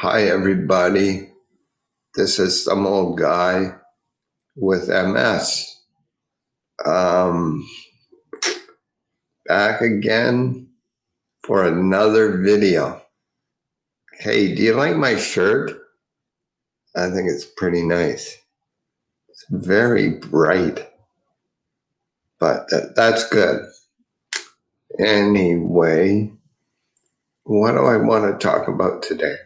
Hi, everybody. This is some old guy with MS. Um, Back again for another video. Hey, do you like my shirt? I think it's pretty nice. It's very bright, but that's good. Anyway, what do I want to talk about today?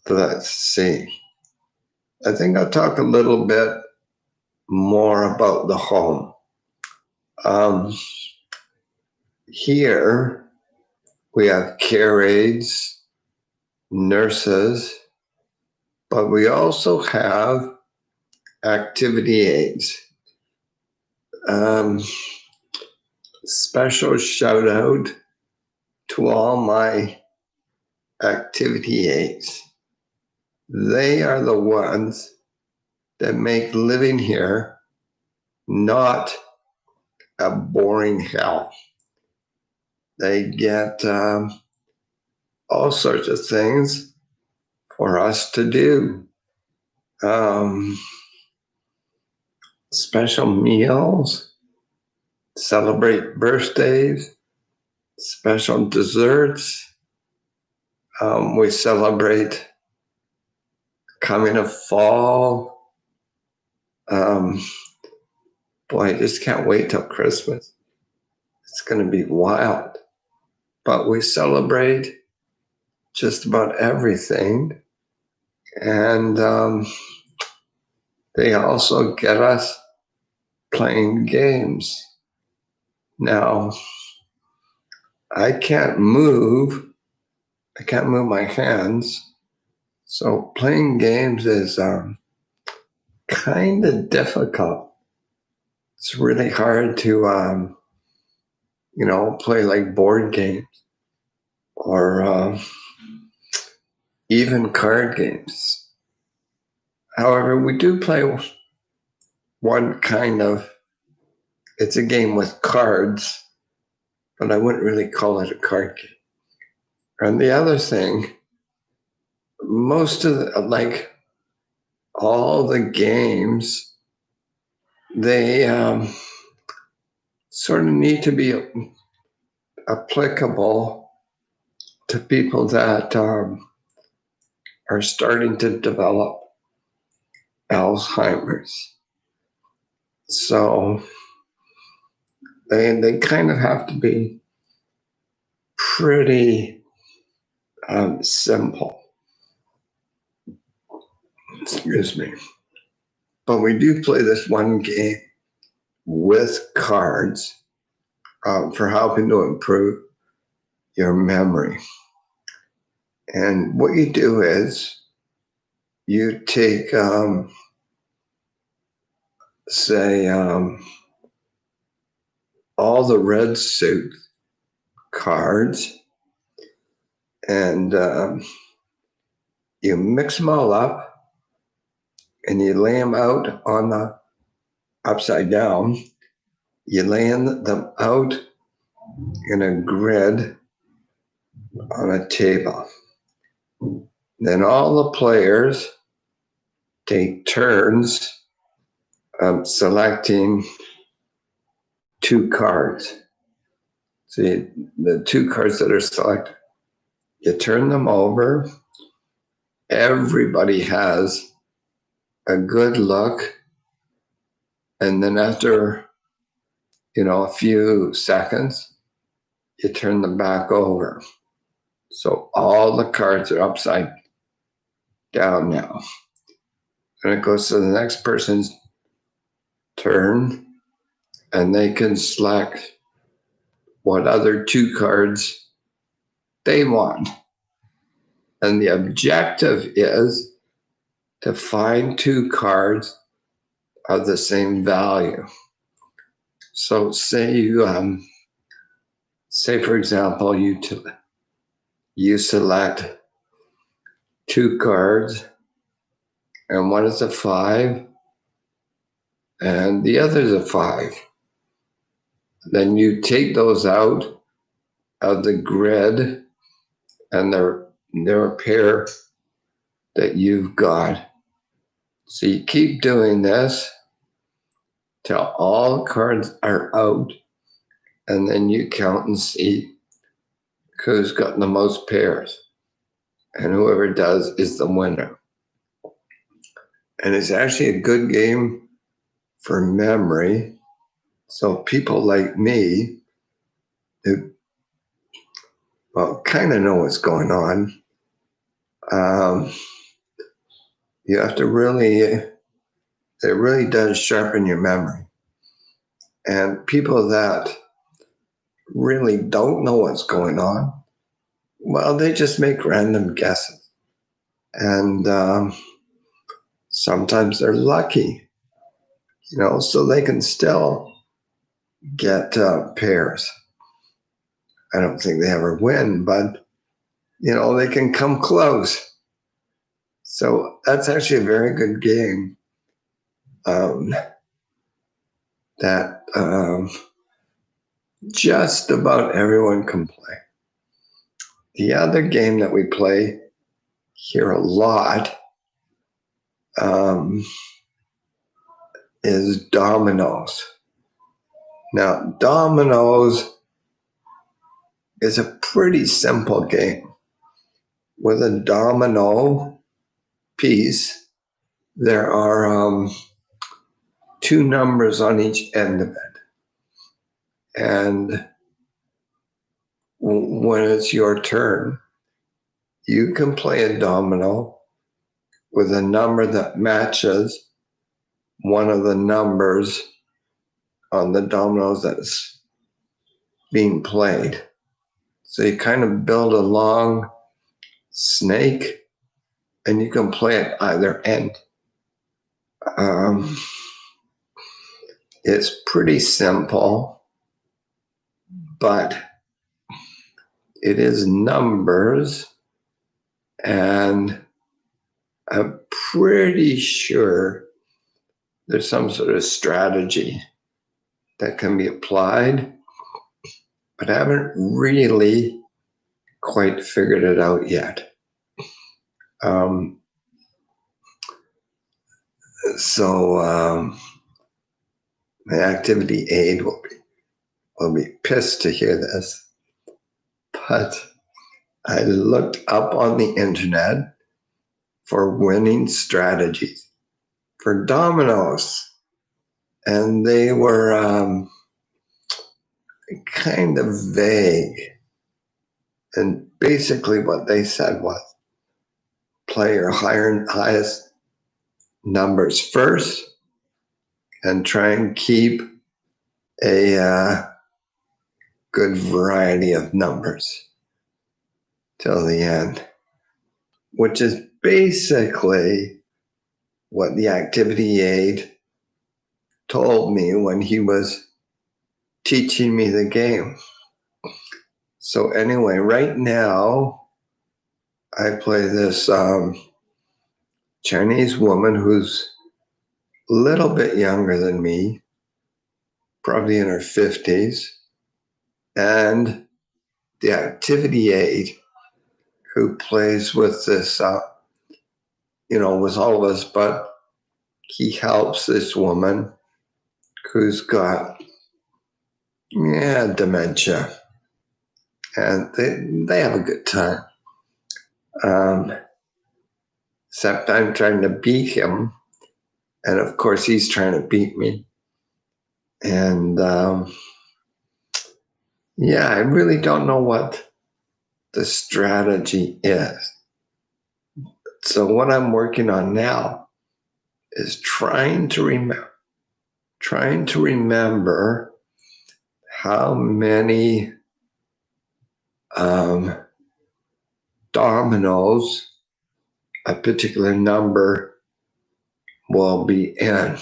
Let's see. I think I'll talk a little bit more about the home. Here we have care aides, nurses, but we also have activity aids. Special shout out to all my activity aids. They are the ones that make living here not a boring hell. They get all sorts of things for us to do. Special meals, celebrate birthdays, special desserts. We celebrate coming of fall. Boy, I just can't wait till Christmas. It's going to be wild. But we celebrate just about everything. And they also get us playing games. Now, I can't move my hands. So playing games is kind of difficult. It's really hard to, play like board games or even card games. However, we do play one it's a game with cards, but I wouldn't really call it a card game. And the other thing, most of all the games, they sort of need to be applicable to people that are starting to develop Alzheimer's. So they kind of have to be pretty simple. Excuse me. But we do play this one game with cards for helping to improve your memory. And what you do is you take, all the red suit cards and you mix them all up and you lay them out on the upside down. You lay them out in a grid on a table. Then all the players take turns selecting two cards. So the two cards that are selected, you turn them over. Everybody has a good look. And then after, a few seconds, you turn them back over. So all the cards are upside down now. And it goes to the next person's turn, and they can select what other two cards they want. And the objective is to find two cards of the same value. So say for example, you select two cards, and one is a 5, and the other is a 5. Then you take those out of the grid, and they're their pair that you've got. So you keep doing this till all cards are out, and then you count and see who's got the most pairs. And whoever does is the winner. And it's actually a good game for memory. So people like me who, well, kind of know what's going on, you have to really, it really does sharpen your memory. And people that really don't know what's going on, well, they just make random guesses. And sometimes they're lucky, so they can still get pairs. I don't think they ever win, but, they can come close. So that's actually a very good game that just about everyone can play. The other game that we play here a lot is dominoes. Now, dominoes is a pretty simple game. With a domino piece, there are two numbers on each end of it. And when it's your turn, you can play a domino with a number that matches one of the numbers on the dominoes that's being played. So you kind of build a long snake and you can play at either end. It's pretty simple, but it is numbers, and I'm pretty sure there's some sort of strategy that can be applied, but I haven't really quite figured it out yet. So my activity aide will be pissed to hear this, but I looked up on the internet for winning strategies for dominoes, and they were kind of vague. And basically what they said was play your highest numbers first and try and keep a good variety of numbers till the end, which is basically what the activity aide told me when he was teaching me the game. So anyway, right now I play this Chinese woman who's a little bit younger than me, probably in her 50s, and the activity aide who plays with this, with all of us, but he helps this woman who's got, dementia. And they have a good time. Except I'm trying to beat him. And of course, he's trying to beat me. And I really don't know what the strategy is. So what I'm working on now is trying to remember how many dominoes a particular number will be in.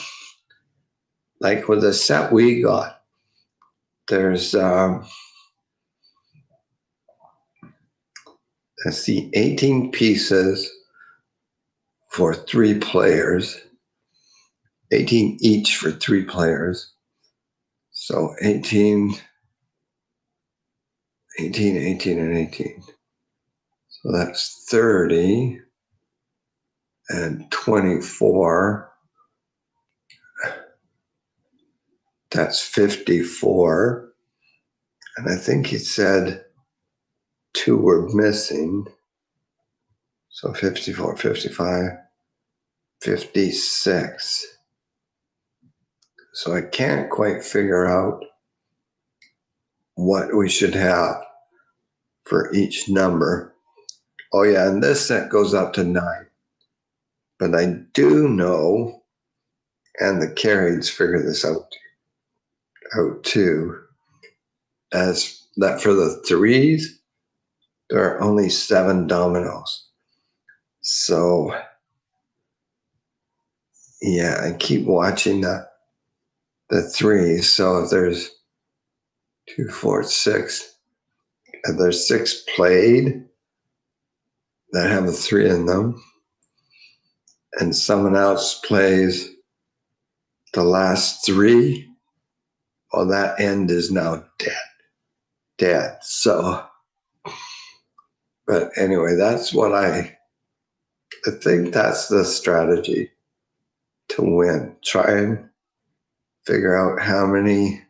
Like with the set we got, there's let's see, 18 pieces for 3 players, 18 each for 3 players. So 18, and 18. So that's 30 and 24. That's 54. And I think he said 2 were missing. So 54, 55, 56. So I can't quite figure out what we should have for each number. Oh yeah, and this set goes up to 9. But I do know, and the carrieds figure this out too, as that for the 3s, there are only 7 dominoes. So yeah, I keep watching the 3s. So if there's 2, 4, 6, if there's 6 played that have a 3 in them, and someone else plays the last 3, well, that end is now dead. So, but anyway, that's what I think that's the strategy to win. Try and figure out how many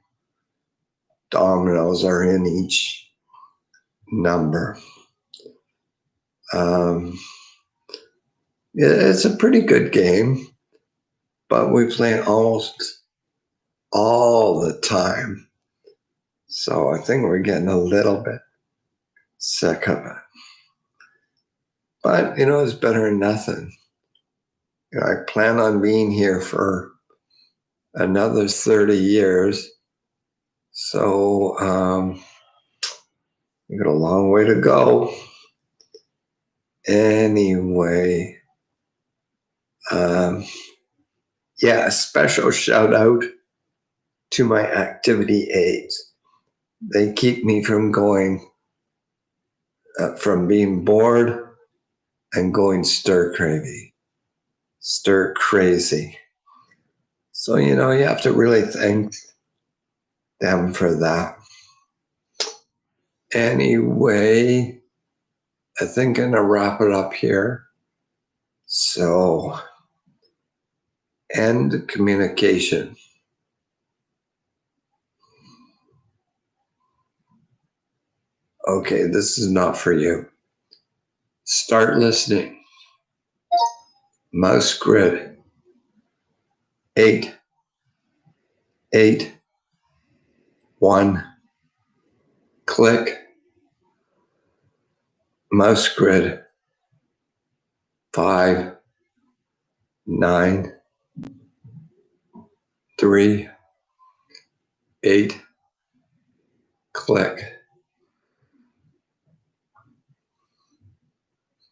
dominoes are in each number. It's a pretty good game, but we play it almost all the time. So I think we're getting a little bit sick of it. But, it's better than nothing. I plan on being here for another 30 years. So we got a long way to go. Anyway, a special shout out to my activity aides. They keep me from from being bored and going stir crazy. So, you have to really thank them for that. Anyway, I think I'm going to wrap it up here. So, end communication. Okay, this is not for you. Start listening. Mouse grid. 8, 8, 1. Click. Mouse grid. 5, 9, 3, 8. Click.